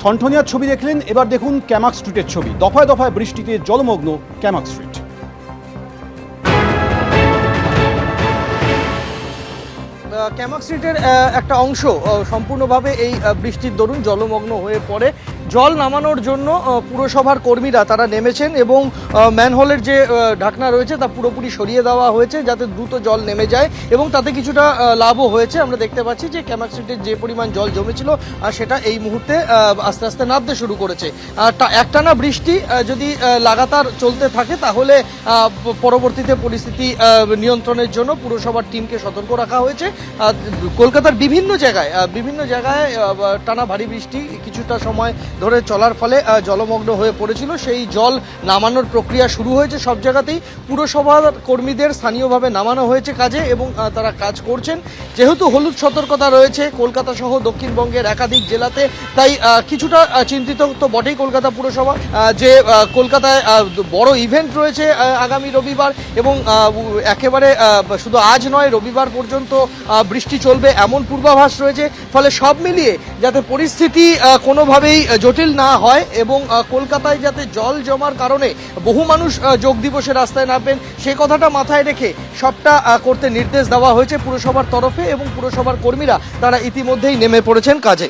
ঠনঠনিয়ার ছবি দেখলেন, এবার দেখুন ক্যামাক স্ট্রিটের ছবি। দফায় দফায় বৃষ্টিতে জলমগ্ন ক্যামাক স্ট্রিট। ক্যামাক স্ট্রিটের একটা অংশ সম্পূর্ণভাবে এই বৃষ্টির দরুন জলমগ্ন হয়ে পড়ে। জল নামানোর জন্য পুরসভার কর্মীরা তারা নেমেছেন এবং ম্যানহোলের যে ঢাকনা রয়েছে তা পুরোপুরি সরিয়ে দেওয়া হয়েছে যাতে দ্রুত জল নেমে যায় এবং তাতে কিছুটা লাভও হয়েছে। আমরা দেখতে পাচ্ছি যে ক্যামাক স্ট্রিটের যে পরিমাণ জল জমেছিল সেটা এই মুহূর্তে আস্তে আস্তে নামতে শুরু করেছে। একটানা বৃষ্টি যদি লাগাতার চলতে থাকে তাহলে পরবর্তীতে পরিস্থিতি নিয়ন্ত্রণের জন্য পুরসভার টিমকে সতর্ক রাখা হয়েছে। কলকাতার বিভিন্ন জায়গায় টানা ভারী বৃষ্টি কিছুটা সময় ধরে চলার ফলে জলমগ্ন হয়ে পড়েছিল। সেই জল নামানোর প্রক্রিয়া শুরু হয়েছে সব জায়গাতেই। পুরসভার কর্মীদের স্থানীয়ভাবে নামানো হয়েছে কাজে এবং তারা কাজ করছেন। যেহেতু হলুদ সতর্কতা রয়েছে কলকাতা সহ দক্ষিণবঙ্গের একাধিক জেলাতে, তাই কিছুটা চিন্তিত তো বটেই কলকাতা পুরসভা যে কলকাতায় বড় ইভেন্ট রয়েছে আগামী রবিবার এবং একেবারে শুধু আজ নয় রবিবার পর্যন্ত বৃষ্টি চলবে এমন পূর্বাভাস রয়েছে। ফলে সব মিলিয়ে যাতে পরিস্থিতি কোনোভাবেই জটিল না হয় এবং কলকাতায় যাতে জল জমার কারণে বহু মানুষ যোগ দিবসে রাস্তায় নামবেন সেই কথাটা মাথায় রেখে সবটা করতে নির্দেশ দেওয়া হয়েছে পুরসভার তরফে এবং পুরসভার কর্মীরা তারা ইতিমধ্যেই নেমে পড়েছেন কাজে।